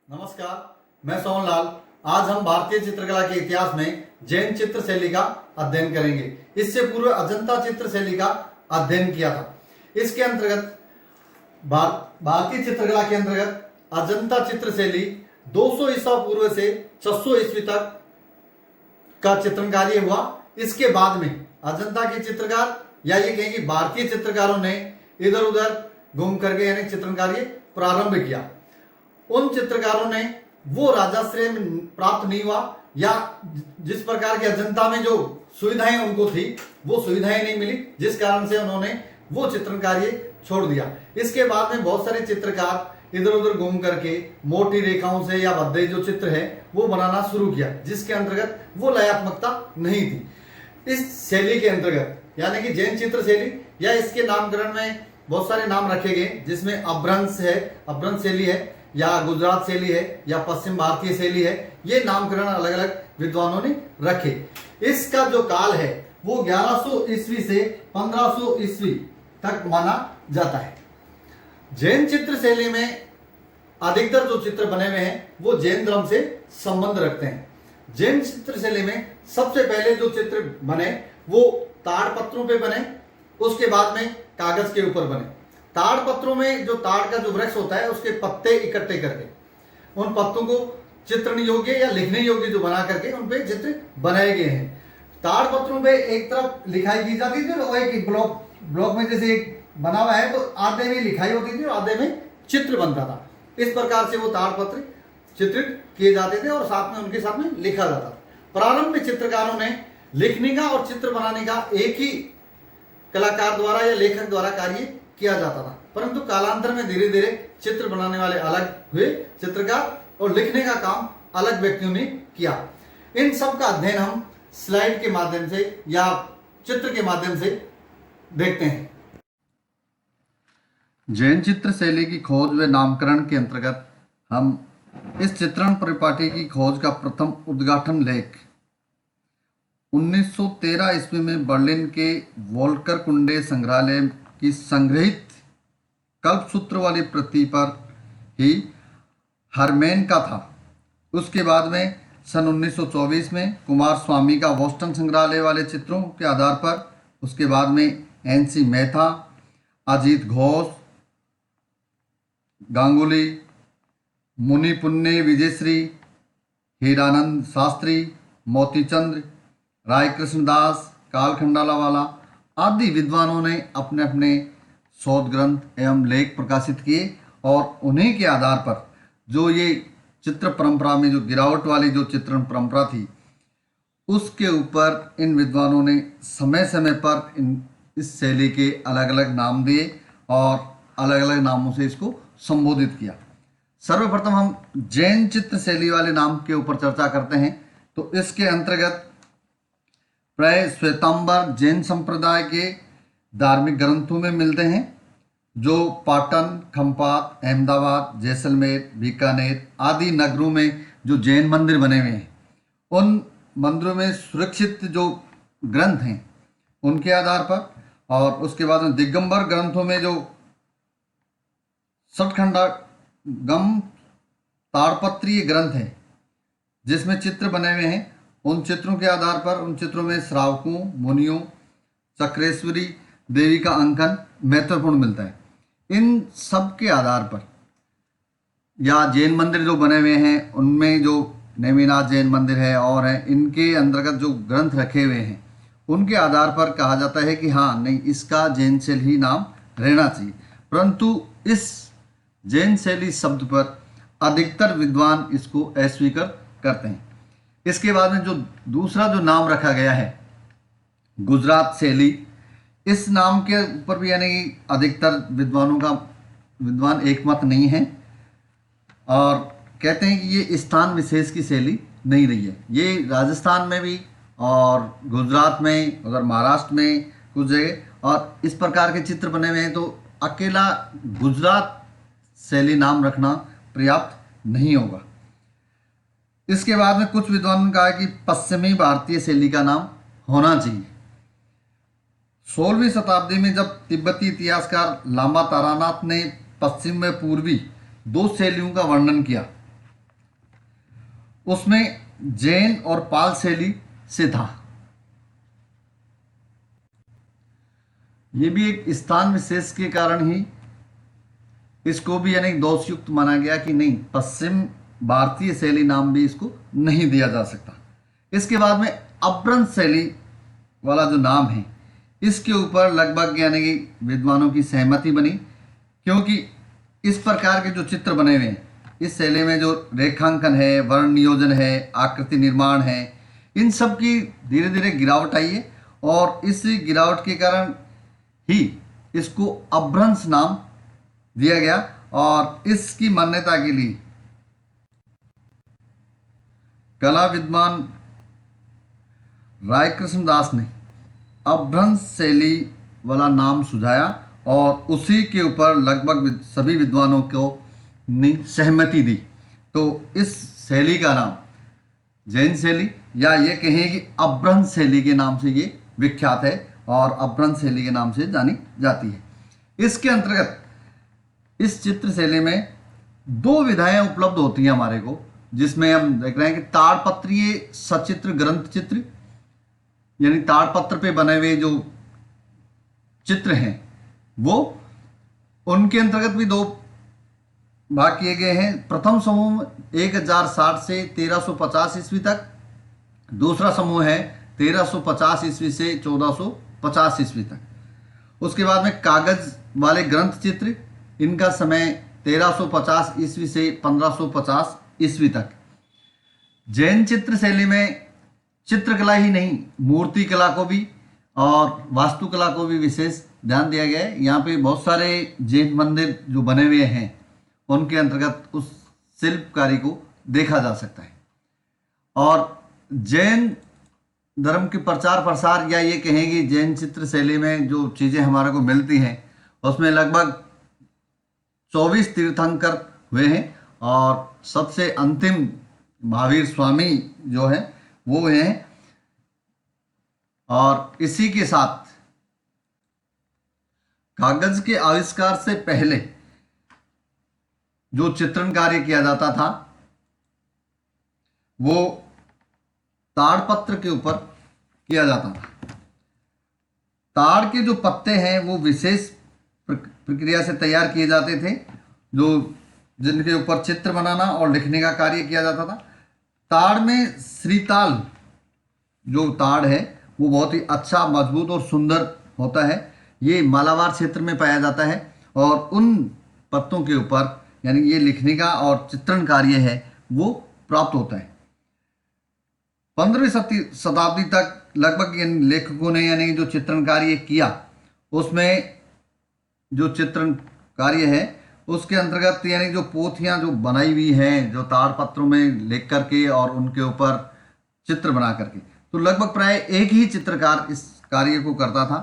नमस्कार, मैं सोहनलाल। आज हम भारतीय चित्रकला के इतिहास में जैन चित्र शैली का अध्ययन करेंगे। इससे पूर्व अजंता चित्र शैली का अध्ययन किया था। इसके अंतर्गत भारतीय चित्रकला के अंतर्गत अजंता चित्र शैली 200 ईसा पूर्व से 600 ईस्वी तक का चित्रण कार्य हुआ। इसके बाद में अजंता के चित्रकार या ये कहें कि भारतीय चित्रकारों ने इधर उधर घूम करके यानी चित्रण कार्य प्रारंभ किया। उन चित्रकारों ने वो राजाश्रय प्राप्त नहीं हुआ या जिस प्रकार के अजंता में जो सुविधाएं उनको थी वो सुविधाएं नहीं मिली, जिस कारण से उन्होंने वो चित्रण कार्य छोड़ दिया। इसके बाद में बहुत सारे चित्रकार इधर उधर घूम करके मोटी रेखाओं से या भद्दे जो चित्र है वो बनाना शुरू किया, जिसके अंतर्गत वो लयात्मकता नहीं थी। इस शैली के अंतर्गत यानी कि जैन चित्र शैली या इसके नामकरण में बहुत सारे नाम रखे गए, जिसमें अभ्रंश है, अभ्रंश शैली है, या गुजरात शैली है, या पश्चिम भारतीय शैली है। ये नामकरण अलग अलग विद्वानों ने रखे। इसका जो काल है वो 1100 ईस्वी से 1500 ईस्वी तक माना जाता है। जैन चित्र शैली में अधिकतर जो चित्र बने हुए हैं वो जैन धर्म से संबंध रखते हैं। जैन चित्र शैली में सबसे पहले जो चित्र बने वो ताड़पत्रों पे बने, उसके बाद में कागज के ऊपर बने। ताड़ पत्रों में जो ताड़ का जो वृक्ष होता है उसके पत्ते इकट्ठे करके उन पत्तों को चित्रण योग्य या लिखने योग्य जो बना करके उन पे चित्र बनाए गए हैं। ताड़ पत्रों पे एक तरफ लिखाई की जाती थी और एक ब्लॉक में जैसे एक बना हुआ है तो आधे में लिखाई होती थी और आधे में चित्र बनता था। इस प्रकार से वो ताड़ पत्र चित्रित किए जाते थे और साथ में उनके साथ में लिखा जाता था। प्रारंभ में चित्रकारों ने लिखने का और चित्र बनाने का एक ही कलाकार द्वारा या लेखक द्वारा कार्य किया जाता था, परंतु कालांतर में धीरे धीरे चित्र बनाने वाले अलग हुए चित्रकार और लिखने का काम अलग व्यक्तियों ने किया। इन सब का अध्ययन हम स्लाइड के माध्यम से या चित्र के माध्यम से देखते हैं। जैन चित्र शैली की खोज व नामकरण के अंतर्गत हम इस चित्रण परिपाटी की खोज का प्रथम उद्घाटन लेख 1913 ईस्वी में बर्लिन के वोल्कर कुंडे संग्रहालय की संग्रहित कल्पसूत्र वाली प्रति पर ही हरमेन का था। उसके बाद में सन 1924 में कुमार स्वामी का बोस्टन संग्रहालय वाले चित्रों के आधार पर, उसके बाद में एनसी मेहता, अजीत घोष, गांगुली, मुनि पुण्य विजयश्री, हीरानंद शास्त्री, मोतीचंद्र, राय कृष्णदास, काल खंडालावाला आदि विद्वानों ने अपने अपने शोध ग्रंथ एवं लेख प्रकाशित किए और उन्हीं के आधार पर जो ये चित्र परंपरा में जो गिरावट वाली जो चित्रण परंपरा थी उसके ऊपर इन विद्वानों ने समय समय पर इस शैली के अलग अलग नाम दिए और अलग अलग नामों से इसको संबोधित किया। सर्वप्रथम हम जैन चित्र शैली वाले नाम के ऊपर चर्चा करते हैं। तो इसके अंतर्गत प्राय श्वेतांबर जैन संप्रदाय के धार्मिक ग्रंथों में मिलते हैं, जो पाटन, खंपात, अहमदाबाद, जैसलमेर, बीकानेर आदि नगरों में जो जैन मंदिर बने हुए हैं उन मंदिरों में सुरक्षित जो ग्रंथ हैं उनके आधार पर, और उसके बाद में दिगंबर ग्रंथों में जो षटखंडागम ताड़पत्रीय ग्रंथ हैं जिसमें चित्र बने हुए हैं, उन चित्रों के आधार पर उन चित्रों में श्रावकों, मुनियों, चक्रेश्वरी देवी का अंकन महत्वपूर्ण मिलता है। इन सब के आधार पर या जैन मंदिर जो बने हुए हैं उनमें जो नेमिनाथ जैन मंदिर है और है, इनके अंतर्गत जो ग्रंथ रखे हुए हैं उनके आधार पर कहा जाता है कि हाँ नहीं, इसका जैन शैली ही नाम रहना चाहिए। परंतु इस जैन शैली शब्द पर अधिकतर विद्वान इसको अस्वीकार करते हैं। इसके बाद में जो दूसरा जो नाम रखा गया है गुजरात शैली, इस नाम के ऊपर भी यानी अधिकतर विद्वान एकमत नहीं है और कहते हैं कि ये स्थान विशेष की शैली नहीं रही है। ये राजस्थान में भी और गुजरात में, उधर महाराष्ट्र में कुछ जगह और इस प्रकार के चित्र बने हुए हैं, तो अकेला गुजरात शैली नाम रखना पर्याप्त नहीं होगा। इसके बाद में कुछ विद्वानों ने कहा कि पश्चिमी भारतीय शैली का नाम होना चाहिए। 16वीं शताब्दी में जब तिब्बती इतिहासकार लामा तारानाथ ने पश्चिम में पूर्वी दो शैलियों का वर्णन किया उसमें जैन और पाल शैली से था। ये भी एक स्थान विशेष के कारण ही इसको भी यानी दोषयुक्त माना गया कि नहीं, पश्चिम भारतीय शैली नाम भी इसको नहीं दिया जा सकता। इसके बाद में अपभ्रंश शैली वाला जो नाम है, इसके ऊपर लगभग यानी कि विद्वानों की सहमति बनी, क्योंकि इस प्रकार के जो चित्र बने हुए हैं, इस शैली में जो रेखांकन है, वर्ण नियोजन है, आकृति निर्माण है, इन सब की धीरे धीरे गिरावट आई है और इस गिरावट के कारण ही इसको अपभ्रंश नाम दिया गया। और इसकी मान्यता के लिए कला विद्वान राय कृष्ण दास ने अपभ्रंश शैली वाला नाम सुझाया और उसी के ऊपर लगभग सभी विद्वानों को ने सहमति दी। तो इस शैली का नाम जैन शैली या ये कहें कि अपभ्रंश शैली के नाम से ये विख्यात है और अपभ्रंश शैली के नाम से जानी जाती है। इसके अंतर्गत इस चित्र शैली में दो विधाएं उपलब्ध होती हैं हमारे को, जिसमें हम देख रहे हैं कि ताड़पत्रीय सचित्र ग्रंथ चित्र, यानी ताड़पत्र पे बने हुए जो चित्र हैं वो, उनके अंतर्गत भी दो भाग किए गए हैं। प्रथम समूह 1060 से 1350 ईस्वी तक, दूसरा समूह है 1350 ईस्वी से 1450 ईस्वी तक। उसके बाद में कागज वाले ग्रंथ चित्र, इनका समय 1350 ईस्वी से 1550 ईस्वी तक। जैन चित्र शैली में चित्रकला ही नहीं, मूर्ति कला को भी और वास्तुकला को भी विशेष ध्यान दिया गया है। यहाँ पे बहुत सारे जैन मंदिर जो बने हुए हैं उनके अंतर्गत उस शिल्पकारी को देखा जा सकता है। और जैन धर्म के प्रचार प्रसार या ये कहें कि जैन चित्र शैली में जो चीज़ें हमारे को मिलती हैं उसमें लगभग 24 तीर्थंकर हुए हैं और सबसे अंतिम महावीर स्वामी जो है वो हैं। और इसी के साथ कागज के आविष्कार से पहले जो चित्रण कार्य किया जाता था वो ताड़पत्र के ऊपर किया जाता था। ताड़ के जो पत्ते हैं वो विशेष प्रक्रिया से तैयार किए जाते थे, जो जिनके ऊपर चित्र बनाना और लिखने का कार्य किया जाता था। ताड़ में श्रीताल जो ताड़ है वो बहुत ही अच्छा, मजबूत और सुंदर होता है। ये मालाबार क्षेत्र में पाया जाता है और उन पत्तों के ऊपर यानी ये लिखने का और चित्रण कार्य है वो प्राप्त होता है। 15वीं शताब्दी तक लगभग इन लेखकों ने यानी जो चित्रण कार्य किया उसमें जो चित्रण कार्य है उसके अंतर्गत यानी जो पोथियां जो बनाई हुई हैं जो ताड़पत्रों में लिख करके और उनके ऊपर चित्र बना करके, तो लगभग प्राय एक ही चित्रकार इस कार्य को करता था,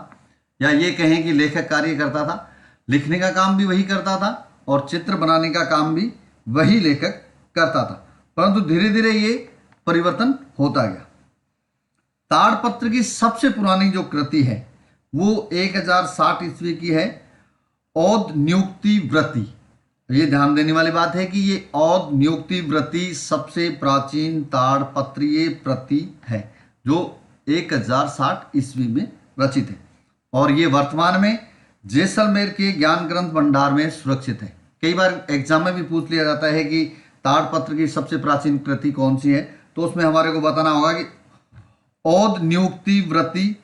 या ये कहें कि लेखक कार्य करता था। लिखने का काम भी वही करता था और चित्र बनाने का काम भी वही लेखक करता था, परंतु धीरे धीरे ये परिवर्तन होता गया। ताड़पत्र की सबसे पुरानी जो कृति है वो 1060 ईस्वी की है, औद नियुक्ति व्रति। ये ध्यान देने वाली बात है कि ये औद नियुक्ति व्रति सबसे प्राचीन ताड़पत्रीय प्रति है जो 1060 ईस्वी में रचित है और ये वर्तमान में जैसलमेर के ज्ञान ग्रंथ भंडार में सुरक्षित है। कई बार एग्जाम में भी पूछ लिया जाता है कि ताड़पत्र की सबसे प्राचीन कृति कौन सी है, तो उसमें हमारे को बताना होगा कि औद नियुक्ति व्रति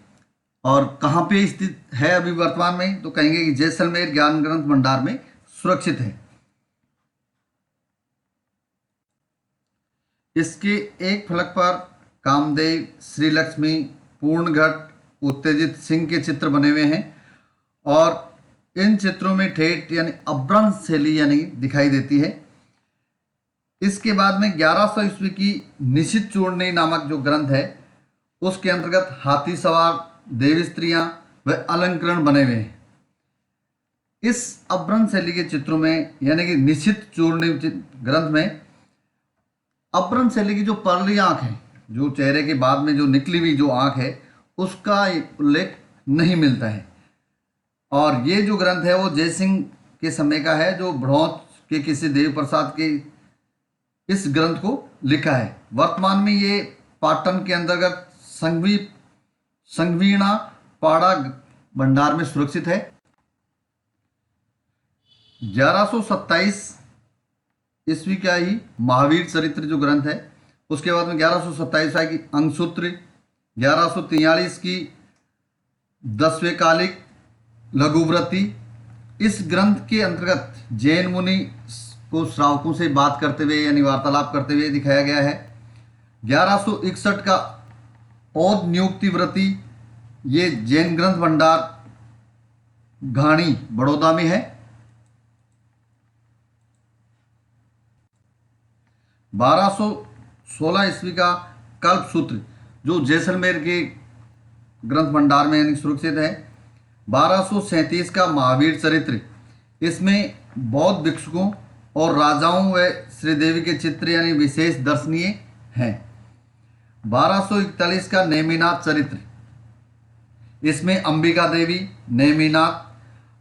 और कहाँ पे स्थित है अभी वर्तमान में, तो कहेंगे कि जैसलमेर ज्ञान ग्रंथ भंडार में सुरक्षित है। इसके एक फलक पर कामदेव, श्री लक्ष्मी, पूर्णघट, उत्तेजित सिंह के चित्र बने हुए हैं और इन चित्रों में ठेठ यानी अपभ्रंश शैली यानी दिखाई देती है। इसके बाद में 1100 ईस्वी की निशित चूर्णी नामक जो ग्रंथ है उसके अंतर्गत हाथी सवार, देवी स्त्रियां व अलंकरण बने हुए हैं। इस अपभ्रंश शैली के चित्रों में यानी कि निशित चूर्णी ग्रंथ में अपभ्रंश शैली की जो परली आंख है, जो चेहरे के बाद में जो निकली हुई जो आंख है, उसका उल्लेख नहीं मिलता है। और ये जो ग्रंथ है वो जयसिंह के समय का है, जो भड़ौच के किसी देव प्रसाद के इस ग्रंथ को लिखा है। वर्तमान में ये पाटन के अंतर्गत संगवीणा पाड़ा भंडार में सुरक्षित है। 1127 ईस्वी का ही महावीर चरित्र जो ग्रंथ है, उसके बाद में 1127 की अंगसूत्र, 1143 की 10वें कालिक लघुव्रती। इस ग्रंथ के अंतर्गत जैन मुनि को श्रावकों से बात करते हुए यानी वार्तालाप करते हुए दिखाया गया है। 1161 का औद नियुक्ति व्रती, ये जैन ग्रंथ भंडार घाणी बड़ौदा में है। 1216 ईस्वी का कल्पसूत्र जो जैसलमेर के ग्रंथ भंडार में यानी सुरक्षित है। 1237 का महावीर चरित्र, इसमें बौद्ध भिक्षुकों और राजाओं व श्रीदेवी के चित्र यानी विशेष दर्शनीय हैं। 1241 का नेमिनाथ चरित्र, इसमें अंबिका देवी, नेमिनाथ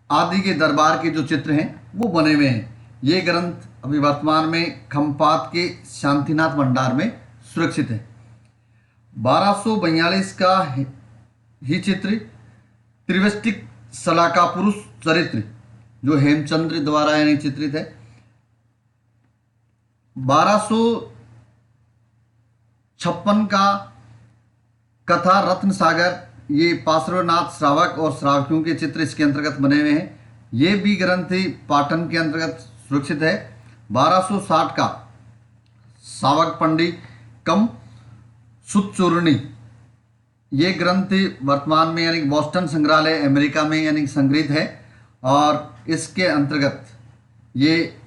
आदि के दरबार के जो चित्र हैं वो बने हुए हैं। ये ग्रंथ अभी वर्तमान में खम्पात के शांतिनाथ भंडार में सुरक्षित है। 1242 का ही चित्र त्रिवष्टिक सलाका पुरुष चरित्र जो हेमचंद्र द्वारा यानी चित्रित है। 1256 का कथा रत्न सागर, ये पार्श्वनाथ श्रावक और श्रावकियों के चित्र इसके अंतर्गत बने हुए हैं। ये भी ग्रंथ पाटन के अंतर्गत सुरक्षित है। 1260 का सावक पंडी कम सुतचूर्णी, ये ग्रंथ वर्तमान में यानी बोस्टन संग्रहालय अमेरिका में यानी संग्रहित है और इसके अंतर्गत ये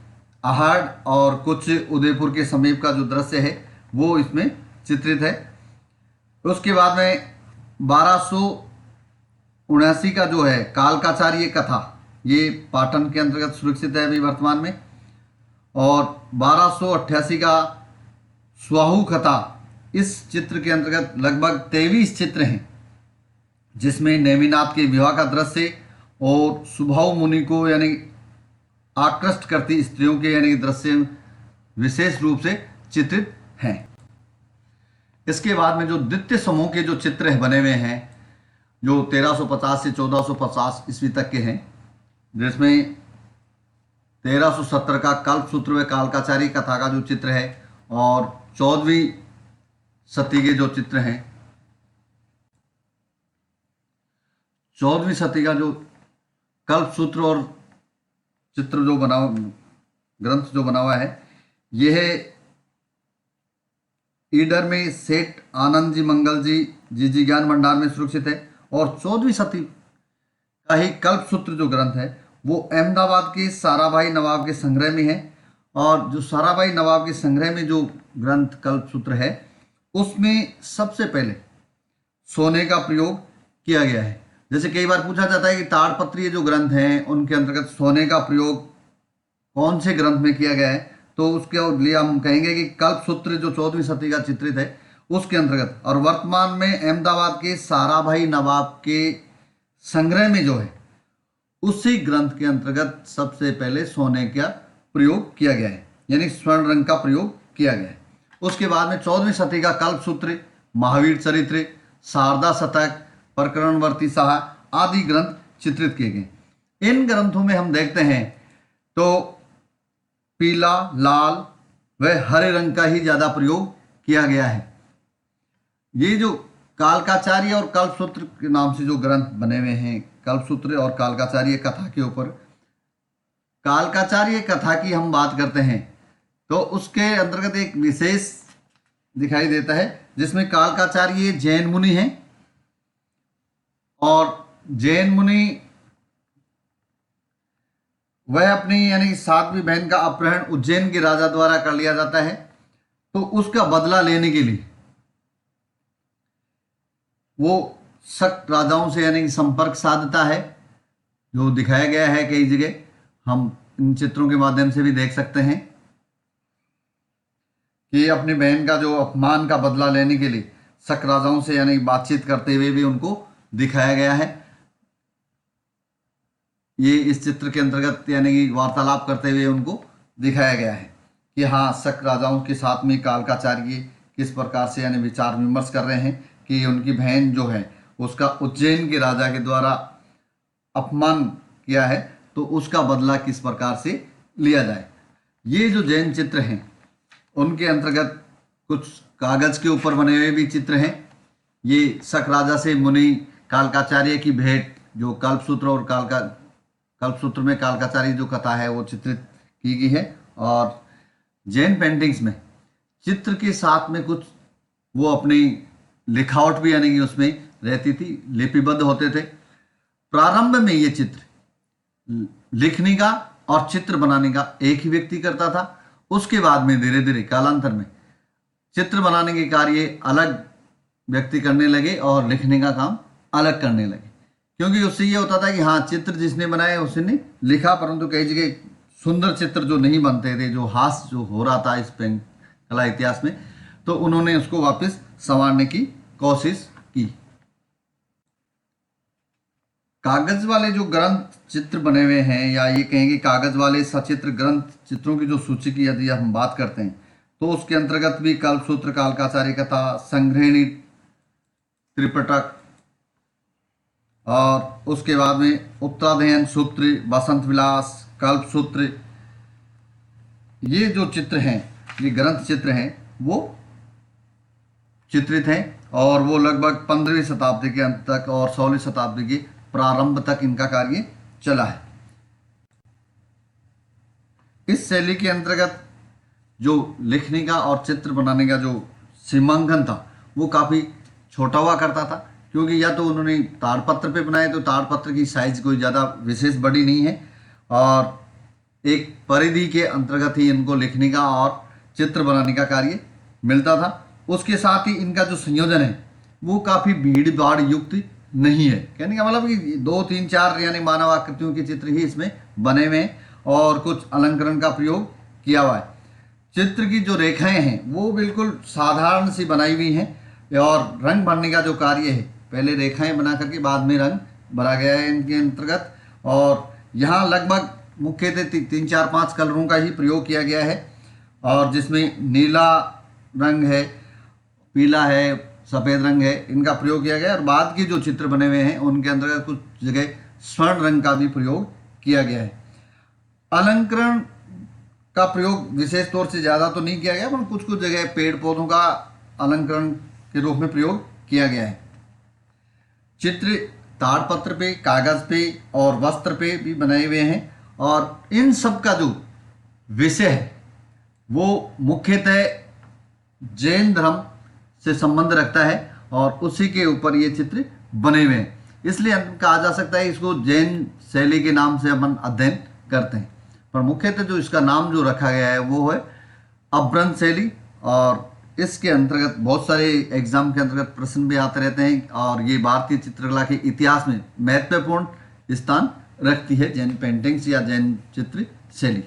आहड़ और कुछ उदयपुर के समीप का जो दृश्य है वो इसमें चित्रित है। उसके बाद में 1279 का जो है कालकाचार्य कथा, ये पाटन के अंतर्गत सुरक्षित है अभी वर्तमान में। और 1288 का स्वाहु कथा, इस चित्र के अंतर्गत लगभग 23 चित्र हैं जिसमें नेमिनाथ के विवाह का दृश्य और सुभाव मुनि को यानी आकृष्ट करती स्त्रियों के यानी दृश्य विशेष रूप से चित्रित हैं। इसके बाद में जो द्वितीय समूह के जो चित्र बने हुए हैं जो 1350 से 1450 ईस्वी तक के हैं, जिसमें 1370 का कल्पसूत्र व कालकाचार्य कथा का जो चित्र है और 14वीं सदी के जो चित्र हैं, 14वीं सदी का जो कल्पसूत्र और चित्र जो बना ग्रंथ जो बना हुआ है, यह ईडर में सेठ आनंद जी मंगल जी ज्ञान भंडार में सुरक्षित है। और 14वीं सदी का ही कल्पसूत्र जो ग्रंथ है वो अहमदाबाद के साराभाई नवाब के संग्रह में है। और जो साराभाई नवाब के संग्रह में जो ग्रंथ कल्पसूत्र है उसमें सबसे पहले सोने का प्रयोग किया गया है। जैसे कई बार पूछा जाता है कि ताड़पत्रीय जो ग्रंथ हैं उनके अंतर्गत सोने का प्रयोग कौन से ग्रंथ में किया गया है, तो उसके लिए हम कहेंगे कि कल्पसूत्र जो 14वीं सदी का चित्रित है उसके अंतर्गत। और वर्तमान में अहमदाबाद के साराभाई नवाब के संग्रह में जो है उसी ग्रंथ के अंतर्गत सबसे पहले सोने का प्रयोग किया गया है यानी स्वर्ण रंग का प्रयोग किया गया है। उसके बाद में 14वीं सदी का कल्पसूत्र, महावीर चरित्र, शारदा शतक, प्रकरणवर्ती साह आदि ग्रंथ चित्रित किए गए। इन ग्रंथों में हम देखते हैं तो पीला, लाल व हरे रंग का ही ज्यादा प्रयोग किया गया है। ये जो कालकाचार्य और कल्पसूत्र के नाम से जो ग्रंथ बने हुए हैं, कल्पसूत्र और कालकाचार्य कथा के ऊपर, कालकाचार्य कथा की हम बात करते हैं तो उसके अंतर्गत एक विशेष दिखाई देता है जिसमें कालकाचार्य जैन मुनि हैं और जैन मुनि वह अपनी यानी 7वीं बहन का अपहरण उज्जैन के राजा द्वारा कर लिया जाता है, तो उसका बदला लेने के लिए वो सख्त राजाओं से यानी संपर्क साधता है, जो दिखाया गया है कई जगह, हम इन चित्रों के माध्यम से भी देख सकते हैं कि अपनी बहन का जो अपमान का बदला लेने के लिए शक राजाओं से यानी बातचीत करते हुए भी उनको दिखाया गया है। ये इस चित्र के अंतर्गत यानी कि वार्तालाप करते हुए उनको दिखाया गया है। कि हाँ, शक राजाओं के साथ में कालकाचार्य किस प्रकार से यानी विचार विमर्श कर रहे हैं कि उनकी बहन जो है उसका उज्जैन के राजा के द्वारा अपमान किया है, तो उसका बदला किस प्रकार से लिया जाए। ये जो जैन चित्र हैं उनके अंतर्गत कुछ कागज के ऊपर बने हुए भी चित्र हैं। ये शक राजा से मुनि कालकाचार्य की भेंट जो कल्पसूत्र और कल्पसूत्र में कालकाचार्य जो कथा है वो चित्रित की गई है। और जैन पेंटिंग्स में चित्र के साथ में कुछ वो अपनी लिखावट भी यानी कि उसमें रहती थी, लिपिबद्ध होते थे। प्रारंभ में ये चित्र लिखने का और चित्र बनाने का एक ही व्यक्ति करता था। उसके बाद में धीरे धीरे कालांतर में चित्र बनाने के कार्य अलग व्यक्ति करने लगे और लिखने का काम अलग करने लगे, क्योंकि उससे ये होता था कि हाँ, चित्र जिसने बनाया उसने लिखा, परंतु कई जगह सुंदर चित्र जो नहीं बनते थे, जो हास जो हो रहा था इस पेन कला इतिहास में, तो उन्होंने उसको वापस संवारने की कोशिश की। कागज वाले जो ग्रंथ चित्र बने हुए हैं, या ये कहेंगे कागज वाले सचित्र ग्रंथ चित्रों की जो सूची की यदि हम बात करते हैं तो उसके अंतर्गत भी कल्पसूत्र, कालकाचार्य कथा, संग्रहणी त्रिपिटक, और उसके बाद में उत्तराध्ययन सूत्र, बसंत विलास, कल्पसूत्र, ये जो चित्र हैं, ये ग्रंथ चित्र हैं, वो चित्रित हैं और वो लगभग 15वीं शताब्दी के अंत तक और 16वीं शताब्दी के प्रारंभ तक इनका कार्य चला है। इस शैली के अंतर्गत जो लिखने का और चित्र बनाने का जो सीमांकन था वो काफ़ी छोटा हुआ करता था, क्योंकि या तो उन्होंने ताड़पत्र पे बनाए तो ताड़पत्र की साइज कोई ज़्यादा विशेष बड़ी नहीं है और एक परिधि के अंतर्गत ही इनको लिखने का और चित्र बनाने का कार्य मिलता था। उसके साथ ही इनका जो संयोजन है वो काफ़ी भीड़ भाड़ युक्त नहीं है। कहने का मतलब कि 2, 3, 4 यानी मानव आकृतियों के चित्र ही इसमें बने हुए हैं और कुछ अलंकरण का प्रयोग किया हुआ है। चित्र की जो रेखाएं हैं वो बिल्कुल साधारण सी बनाई हुई हैं और रंग भरने का जो कार्य है, पहले रेखाएं बना करके बाद में रंग भरा गया है इनके अंतर्गत। और यहाँ लगभग मुख्यतः 3, 4, 5 कलरों का ही प्रयोग किया गया है, और जिसमें नीला रंग है, पीला है, सफ़ेद रंग है, इनका प्रयोग किया गया है। और बाद के जो चित्र बने हुए हैं उनके अंतर्गत कुछ जगह स्वर्ण रंग का भी प्रयोग किया गया है। अलंकरण का प्रयोग विशेष तौर से ज़्यादा तो नहीं किया गया, पर कुछ कुछ जगह पेड़ पौधों का अलंकरण के रूप में प्रयोग किया गया है। चित्र ताड़पत्र पे, कागज पे और वस्त्र पे भी बनाए हुए हैं, और इन सब का जो विषय है वो मुख्यतः जैन धर्म से संबंध रखता है और उसी के ऊपर ये चित्र बने हुए हैं। इसलिए कहा जा सकता है इसको जैन शैली के नाम से अपन अध्ययन करते हैं, पर मुख्यतः जो इसका नाम जो रखा गया है वो है अभ्रंश शैली। और इसके अंतर्गत बहुत सारे एग्जाम के अंतर्गत प्रश्न भी आते रहते हैं और ये भारतीय चित्रकला के इतिहास में महत्वपूर्ण स्थान रखती है जैन पेंटिंग्स या जैन चित्र शैली।